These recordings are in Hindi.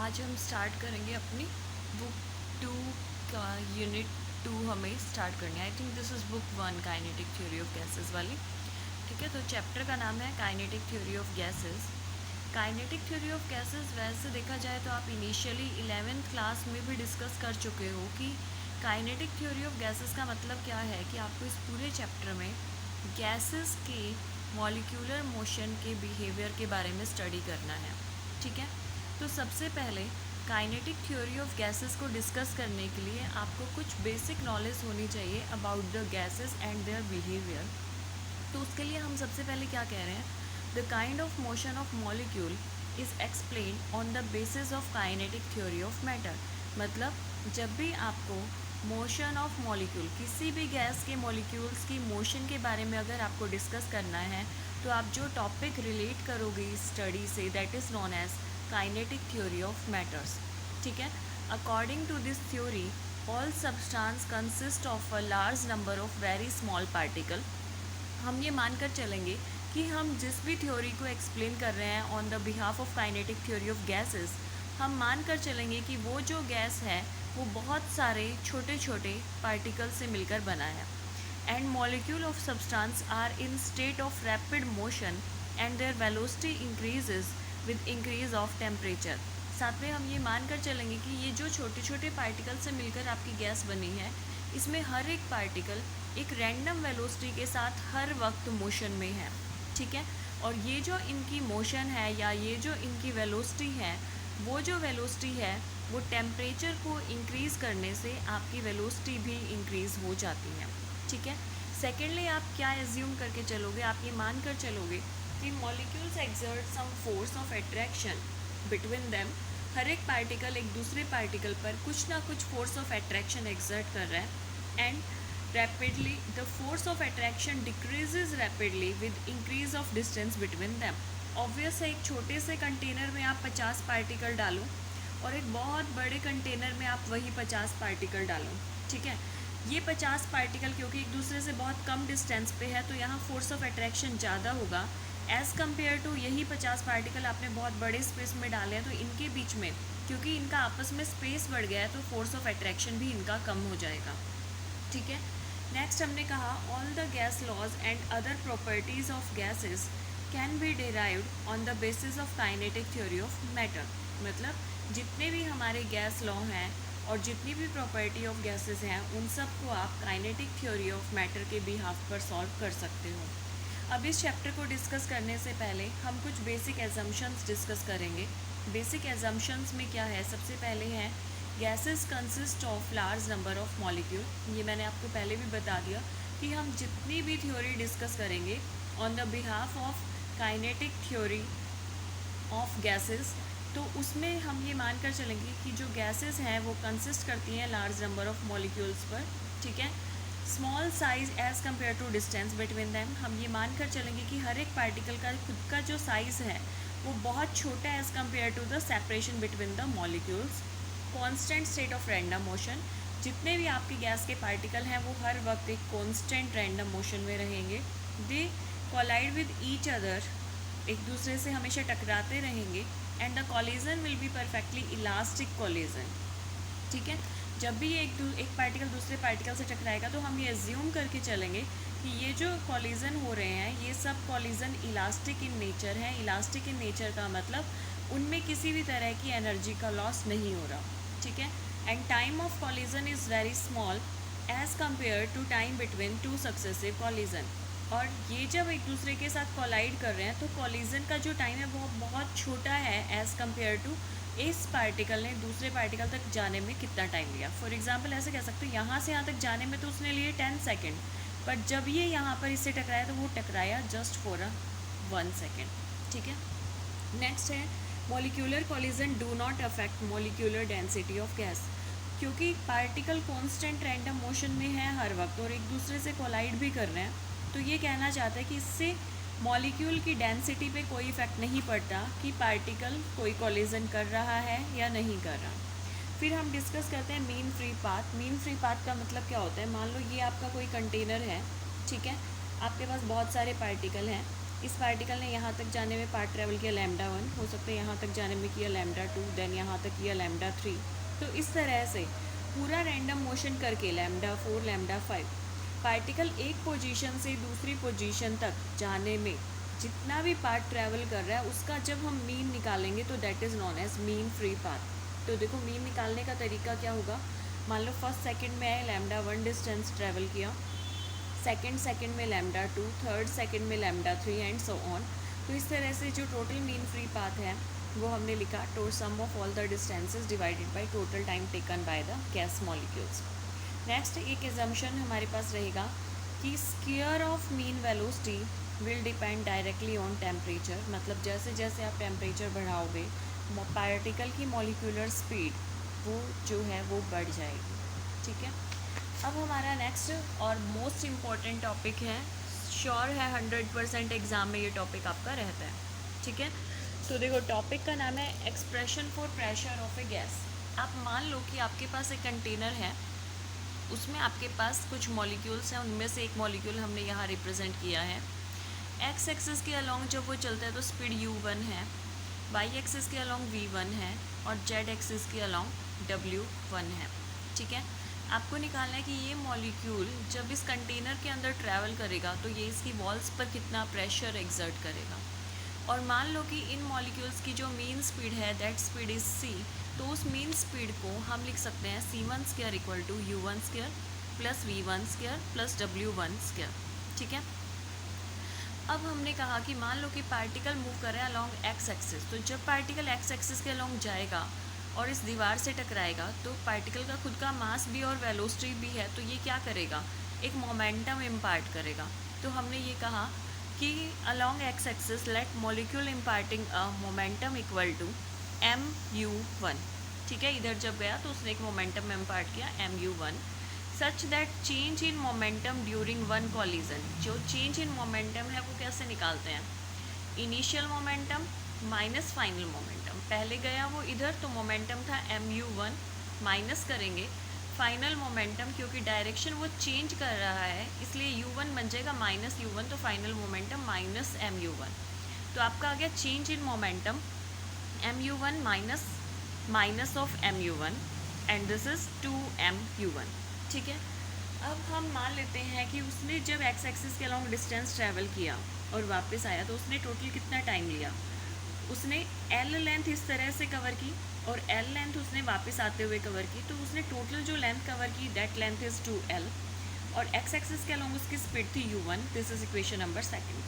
आज हम स्टार्ट करेंगे अपनी बुक 2 का यूनिट 2 हमें स्टार्ट करनी है। I think this is book 1 kinetic theory of gases वाली। ठीक है, तो चैप्टर का नाम है kinetic theory of gases. Kinetic theory of gases वैसे देखा जाए तो आप इनिशियली 11th क्लास में भी डिस्कस कर चुके हो कि काइनेटिक थ्योरी ऑफ गैसेस का मतलब क्या है, कि आपको इस पूरे चैप्टर में गैसेस के मॉलिक्यूलर मोशन के बिहेवियर के बारे में स्टडी करना है। ठीक है, तो सबसे पहले काइनेटिक थ्योरी ऑफ गैसेस को डिस्कस करने के लिए आपको कुछ बेसिक नॉलेज होनी चाहिए about the gases and their behaviour. तो उसके लिए हम सबसे पहले क्या कह रहे हैं, the kind of motion of molecule is explain on the basis of kinetic theory of matter. मतलब जब भी आपको मोशन ऑफ मॉलिक्यूल, किसी भी गैस के मॉलिक्यूल्स की मोशन के बारे में अगर आपको डिस्कस करना है, तो आप जो टॉपिक रिलेट करोगे इस स्टडी से, that is known as kinetic theory of matters. ठीक है, according to this theory all substance consist of a large number of very small particle. हम ये मानकर चलेंगे कि हम जिस भी थ्योरी को एक्सप्लेन कर रहे हैं on the behalf of kinetic theory of gases, हम मानकर चलेंगे कि वो जो गैस है वो बहुत सारे छोटे छोटे पार्टिकल से मिलकर बना है। And molecule of substance are in state of rapid motion and their velocity increases with increase of temperature. साथ में हम ये मानकर चलेंगे कि ये जो छोटे छोटे पार्टिकल से मिलकर आपकी गैस बनी है, इसमें हर एक पार्टिकल एक रैंडम वेलोसिटी के साथ हर वक्त मोशन में है। ठीक है, और ये जो इनकी मोशन है या ये जो इनकी वेलोसिटी है, वो जो वेलोसिटी है वो टेम्परेचर को इंक्रीज़ करने से आपकी वेलोसिटी भी इंक्रीज़ हो जाती है। ठीक है, सेकेंडली आप क्या एज्यूम करके चलोगे, आप ये मान कर चलोगे कि molecules exert some force of attraction between them. हर एक पार्टिकल एक दूसरे पार्टिकल पर कुछ ना कुछ फोर्स ऑफ अट्रैक्शन एक्सर्ट कर रहा है। And rapidly the force of attraction decreases rapidly with increase of distance between them। Obvious है, एक छोटे से कंटेनर में आप 50 पार्टिकल डालो और एक बहुत बड़े कंटेनर में आप वही 50 पार्टिकल डालो। ठीक है, ये 50 पार्टिकल क्योंकि एक दूसरे से बहुत कम डिस्टेंस पे है, तो यहाँ फोर्स ऑफ अट्रैक्शन ज़्यादा होगा एज़ कम्पेयर टू यही 50 पार्टिकल आपने बहुत बड़े स्पेस में डाले हैं, तो इनके बीच में क्योंकि इनका आपस में स्पेस बढ़ गया है, तो फोर्स ऑफ अट्रैक्शन भी इनका कम हो जाएगा। ठीक है, नेक्स्ट हमने कहा all the gas laws and other properties of gases can be derived on the basis of kinetic theory of matter. मतलब जितने भी हमारे गैस लॉ हैं और जितनी भी प्रॉपर्टी ऑफ गैसेस हैं, उन सब को आप काइनेटिक थ्योरी ऑफ मैटर के बिहाफ पर सॉल्व कर सकते हो। अब इस चैप्टर को डिस्कस करने से पहले हम कुछ बेसिक एजम्पशंस डिस्कस करेंगे। बेसिक एजम्पशंस में क्या है, सबसे पहले है gases consist of large number of molecule. ये मैंने आपको पहले भी बता दिया कि हम जितनी भी थ्योरी डिस्कस करेंगे on the behalf of kinetic theory of gases, तो उसमें हम ये मानकर चलेंगे कि जो गैसेस हैं वो कंसिस्ट करती हैं लार्ज नंबर ऑफ मॉलिक्यूल्स पर। ठीक है, small size as compared to distance between them. हम ये मानकर चलेंगे कि हर एक पार्टिकल का खुद का जो साइज़ है वो बहुत छोटा है as compared to the separation between the molecules. Constant state of random motion, जितने भी आपके गैस के पार्टिकल हैं वो हर वक्त एक कांस्टेंट रैंडम मोशन में रहेंगे। दे कोलाइड विद ईच अदर, एक दूसरे से हमेशा टकराते रहेंगे। And the collision will be perfectly elastic collision. ठीक है, जब भी एक पार्टिकल दूसरे पार्टिकल से टकराएगा, तो हम ये एज्यूम करके चलेंगे कि ये जो कॉलिजन हो रहे हैं ये सब कॉलिजन इलास्टिक इन नेचर है। इलास्टिक इन नेचर का मतलब उनमें किसी भी तरह की एनर्जी का लॉस नहीं हो रहा। ठीक है, and time of collision is very small as compared to time between two successive collision. और ये जब एक दूसरे के साथ कोलाइड कर रहे हैं, तो कॉलिजन का जो टाइम है वो बहुत छोटा है एज़ कम्पेयर टू इस पार्टिकल ने दूसरे पार्टिकल तक जाने में कितना टाइम लिया। फॉर एग्जांपल ऐसे कह सकते हो, यहाँ से यहाँ तक जाने में तो उसने लिए 10 सेकेंड, बट जब ये यहाँ पर इससे टकराया तो वो टकराया जस्ट फॉर 1 सेकेंड। ठीक है, नेक्स्ट है molecular collision do not affect molecular density of gas. क्योंकि पार्टिकल कांस्टेंट रैंडम मोशन में है हर वक्त और एक दूसरे से कोलाइड भी कर रहे हैं, तो ये कहना चाहता है कि इससे मॉलिक्यूल की डेंसिटी पे कोई इफ़ेक्ट नहीं पड़ता कि पार्टिकल कोई कॉलिजन कर रहा है या नहीं कर रहा। फिर हम डिस्कस करते हैं mean free path. Mean free path का मतलब क्या होता है, मान लो ये आपका कोई कंटेनर है। ठीक है, आपके पास बहुत सारे पार्टिकल हैं इस पार्टिकल ने यहाँ तक जाने में पार्ट ट्रेवल किया λ1, हो सकता है यहाँ तक जाने में किया λ2, देन यहाँ तक किया λ3। तो इस तरह से पूरा रैंडम मोशन करके λ4 λ5 पार्टिकल एक पोजीशन से दूसरी पोजीशन तक जाने में जितना भी पार्ट ट्रैवल कर रहा है उसका जब हम मीन निकालेंगे तो that is known as mean free path. तो देखो मीन निकालने का तरीका क्या होगा, मान लो फर्स्ट सेकंड में λ1 डिस्टेंस ट्रैवल किया, सेकंड में λ2, थर्ड सेकंड में λ3 एंड सो ऑन। तो इस तरह से जो टोटल मीन फ्री पाथ है वो हमने लिखा to sum of all the distances divided by total time taken by the gas molecules. Next एक एजम्पशन हमारे पास रहेगा कि square of mean velocity will depend directly on temperature, मतलब जैसे जैसे आप टेम्परेचर बढ़ाओगे पार्टिकल की मॉलिक्यूलर स्पीड वो जो है वो बढ़ जाएगी। ठीक है, अब हमारा नेक्स्ट और मोस्ट इम्पॉर्टेंट टॉपिक है, श्योर है 100% एग्ज़ाम में ये टॉपिक आपका रहता है। ठीक है, तो देखो टॉपिक का नाम है expression for pressure of a gas. आप मान लो कि आपके पास एक कंटेनर है, उसमें आपके पास कुछ मॉलिक्यूल्स हैं, उनमें से एक मॉलिक्यूल हमने यहाँ रिप्रेजेंट किया है। एक्स एक्सिस के अलॉन्ग जब वो चलता है तो स्पीड u1 है, वाई एक्सिस के अलॉन्ग v1 है और जेड एक्सिस के अलॉन्ग w1 है। ठीक है, आपको निकालना है कि ये मॉलिक्यूल जब इस कंटेनर के अंदर ट्रैवल करेगा तो ये इसकी वॉल्स पर कितना प्रेशर एक्सर्ट करेगा। और मान लो कि इन मॉलिक्यूल्स की जो मीन स्पीड है दैट स्पीड इज़ c, तो उस मीन स्पीड को हम लिख सकते हैं c1² equal to u1² plus v1² plus w1²। ठीक है, अब हमने कहा कि मान लो कि पार्टिकल मूव कर रहा है अलॉन्ग एक्स एक्सिस, तो जब पार्टिकल एक्स एक्सिस के अलॉन्ग जाएगा और इस दीवार से टकराएगा तो पार्टिकल का खुद का मास भी और वेलोसिटी भी है, तो ये क्या करेगा, एक मोमेंटम इम्पार्ट करेगा। तो हमने ये कहा कि along X axis let molecule imparting a momentum equal to mu1। ठीक है, इधर जब गया तो उसने एक मोमेंटम इम्पार्ट किया mu1 such that change in momentum during one collision. जो चेंज इन मोमेंटम है वो कैसे निकालते हैं, initial momentum minus final momentum. पहले गया वो इधर तो मोमेंटम था mu1, माइनस करेंगे फाइनल मोमेंटम, क्योंकि डायरेक्शन वो चेंज कर रहा है इसलिए u1 बन जाएगा माइनस u1, तो फाइनल मोमेंटम माइनस mu1। तो आपका आ गया change in momentum mu1 minus of mu1 and this is 2mu1। ठीक है, अब हम मान लेते हैं कि उसने जब एक्स एक्सिस के अलॉन्ग डिस्टेंस ट्रैवल किया और वापस आया तो उसने टोटल कितना टाइम लिया, उसने एल लेंथ इस तरह से कवर की और एल लेंथ उसने वापस आते हुए कवर की, तो उसने टोटल जो लेंथ कवर की दैट लेंथ इज़ 2l और एक्स एक्सिस के अलॉन्ग उसकी स्पीड थी u1। This is equation number second.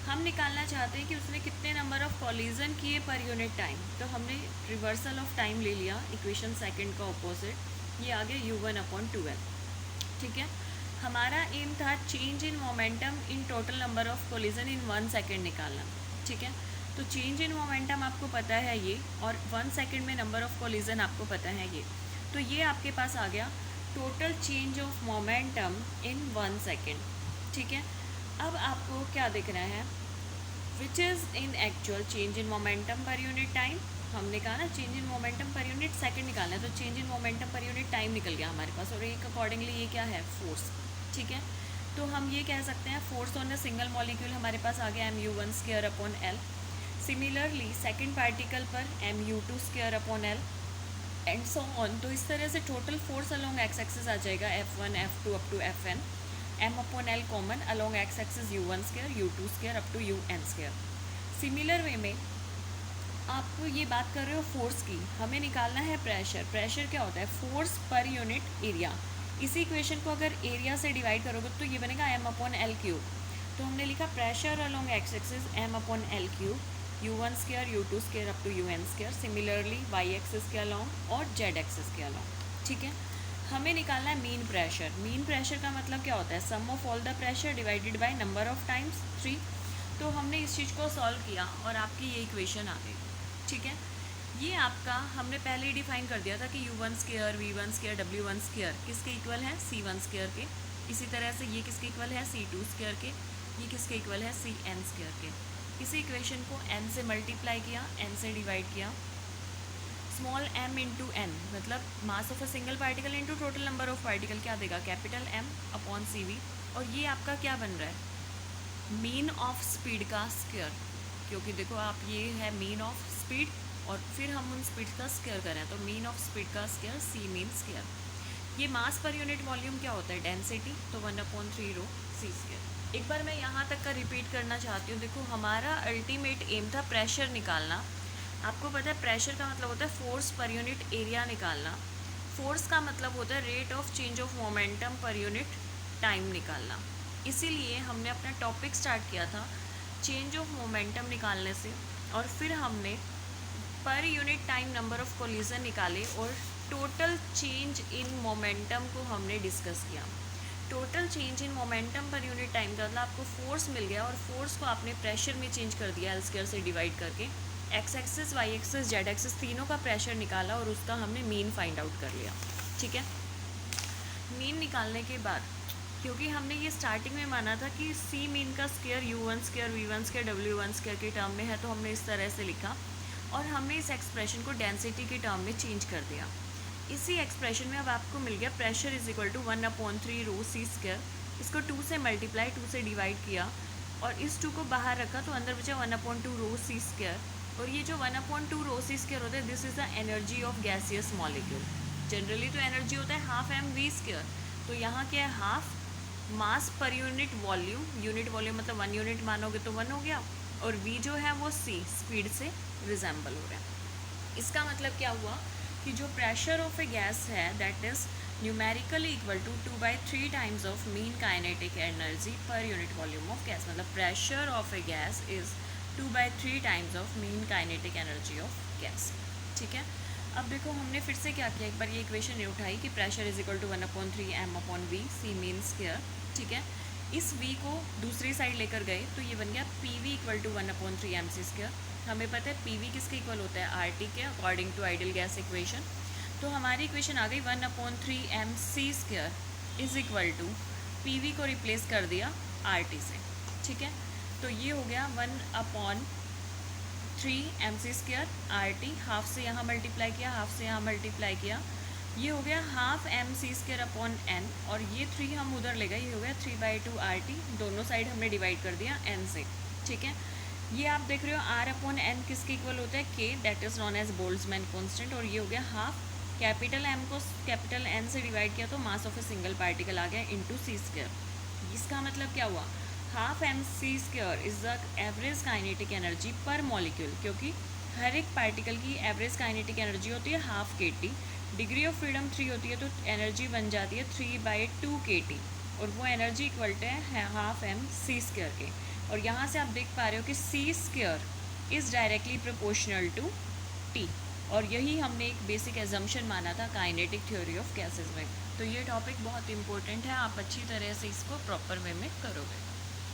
हम निकालना चाहते हैं कि उसने कितने नंबर ऑफ कॉलिजन किए पर यूनिट टाइम, तो हमने रिवर्सल ऑफ टाइम ले लिया इक्वेशन सेकंड का ऑपोजिट, ये आ गया u1/2l। ठीक है, हमारा एम था change in momentum in total number of collision in 1 second निकालना। ठीक है, तो चेंज इन मोमेंटम आपको पता है ये, और 1 सेकेंड में नंबर ऑफ कोलिजन आपको पता है ये, तो ये आपके पास आ गया total change of momentum in 1 second. ठीक है, अब आपको क्या दिख रहा है, which is in actual change in momentum per unit time. हमने कहा ना change in momentum per unit second निकालना है, तो change in momentum per unit time निकल गया हमारे पास, और एक अकॉर्डिंगली ये क्या है, फोर्स। ठीक है, तो हम ये कह सकते हैं force on the single molecule हमारे पास आ गया mu1²/L। सिमिलरली सेकंड पार्टिकल पर mu2²/L एंड सो ऑन। तो इस तरह से total force along X axis आ जाएगा F1 F2 up to Fn, m/L common along X axis u1² u2² up to un²। Similar way में आप ये बात कर रहे हो फोर्स की, हमें निकालना है प्रेशर। प्रेशर क्या होता है, फोर्स पर यूनिट एरिया। इसी इक्वेशन को अगर एरिया से डिवाइड करोगे तो ये बनेगा m/L³। तो हमने लिखा pressure along X axis m/L³ u1² u2² up to un²। Similarly Y axis के अलॉन्ग और जेड एक्सिस के अलॉन्ग। ठीक है, हमें निकालना है मीन प्रेशर। मीन प्रेशर का मतलब क्या होता है, sum of all the pressure divided by number of times 3। तो हमने इस चीज़ को सॉल्व किया और आपकी ये इक्वेशन आ गई। ठीक है, ये आपका हमने पहले ही डिफाइन कर दिया था कि u1² v1² w1² किसके इक्वल है, c1² के। इसी तरह से ये किसके इक्वल है, c2² के। ये किसके इक्वल है, cn² के। इसी इक्वेशन को n से मल्टीप्लाई किया, n से डिवाइड किया, स्मॉल m इंटू n मतलब mass of a single particle into total number of particle क्या देगा, कैपिटल M/CV। और ये आपका क्या बन रहा है, मीन ऑफ स्पीड का स्क्वायर, क्योंकि देखो आप ये है मीन ऑफ स्पीड और फिर हम उन स्पीड का स्क्वायर करें तो मीन ऑफ स्पीड का स्क्वायर सी मीन स्क्वायर। ये मास पर यूनिट वॉल्यूम क्या होता है, डेंसिटी, तो 1/3 रो सी स्क्वायर। एक बार मैं यहाँ तक का रिपीट करना चाहती हूँ। देखो हमारा अल्टीमेट एम था प्रेशर निकालना। आपको पता है प्रेशर का मतलब होता है फोर्स पर यूनिट एरिया निकालना। फोर्स का मतलब होता है rate of change of momentum per unit time निकालना। इसीलिए हमने अपना टॉपिक स्टार्ट किया था चेंज ऑफ मोमेंटम निकालने से, और फिर हमने per unit time number of collision निकाले और टोटल चेंज इन मोमेंटम को हमने डिस्कस किया। Total change in momentum per unit time का मतलब आपको फोर्स मिल गया और फोर्स को आपने प्रेशर में चेंज कर दिया एल स्क्वायर से डिवाइड करके। X axis, Y axis, Z axis तीनों का प्रेशर निकाला और उसका हमने मीन फाइंड आउट कर लिया। ठीक है, मीन निकालने के बाद क्योंकि हमने ये स्टार्टिंग में माना था कि सी मीन का square u1 square v1 square w1 square के टर्म में है, तो हमने इस तरह से लिखा और हमने इस एक्सप्रेशन को डेंसिटी के टर्म में चेंज कर दिया। इसी एक्सप्रेशन में अब आपको मिल गया pressure is equal to 1/3 rho C square. इसको 2 से मल्टीप्लाई 2 से डिवाइड किया और इस 2 को बाहर रखा तो अंदर बचा 1/2 रो सी स्क्वायर। और ये जो 1/2 रो सी स्क्वायर होता है this is the energy of gaseous molecule. Generally तो एनर्जी होता है हाफ एम वी स्क्वायर, तो यहाँ क्या है हाफ मास पर यूनिट वॉल्यूम। यूनिट वॉल्यूम मतलब 1 यूनिट मानोगे तो 1 हो गया, और v जो है वो c स्पीड से रिजेंबल हो रहा है। इसका मतलब क्या हुआ कि जो प्रेशर ऑफ ए गैस है that is numerically equal to 2/3 times of mean kinetic energy per unit volume of gas. मतलब pressure of a gas is 2/3 times of mean kinetic energy of gas. ठीक है, अब देखो हमने फिर से क्या किया, एक बार ये इक्वेशन उठाई कि pressure is equal to 1/3 m/v C mean square. ठीक है, इस v को दूसरी साइड लेकर गए तो ये बन गया pv equal to 1/3 mc square. हमें पता है pv किसके इक्वल होता है RT के, according to ideal gas equation. तो हमारी इक्वेशन आ गई 1/3 mc square is equal to pv को रिप्लेस कर दिया RT से। ठीक है, तो ये हो गया 1/3 mc स्क्वायर RT, हाफ से यहाँ मल्टीप्लाई किया, हाफ से यहाँ मल्टीप्लाई किया, ये हो गया half M C square upon N, और ये 3 हम उधर ले गए, ये हो गया 3/2 RT। दोनों साइड हमने डिवाइड कर दिया n से। ठीक है, ये आप देख रहे हो R/n किसके इक्वल होता है k, that is known as Boltzmann constant. और ये हो गया हाफ कैपिटल M को कैपिटल N से डिवाइड किया तो mass of a single particle आ गया इंटू सी स्क्वायर। इसका मतलब क्या हुआ, half M C square is the average kinetic energy per molecule, क्योंकि हर एक पार्टिकल की एवरेज काइनेटिक एनर्जी होती है half kT। Degree of freedom 3 होती है तो एनर्जी बन जाती है 3/2 kT, और वो एनर्जी इक्वल है हाफ एम सी स्क्वायर के। और यहाँ से आप देख पा रहे हो कि C square is directly proportional to T, और यही हमने एक बेसिक एजम्पशन माना था काइनेटिक थ्योरी ऑफ गैसेस में। तो ये टॉपिक बहुत इंपॉर्टेंट है, आप अच्छी तरह से इसको प्रॉपर वे में करोगे।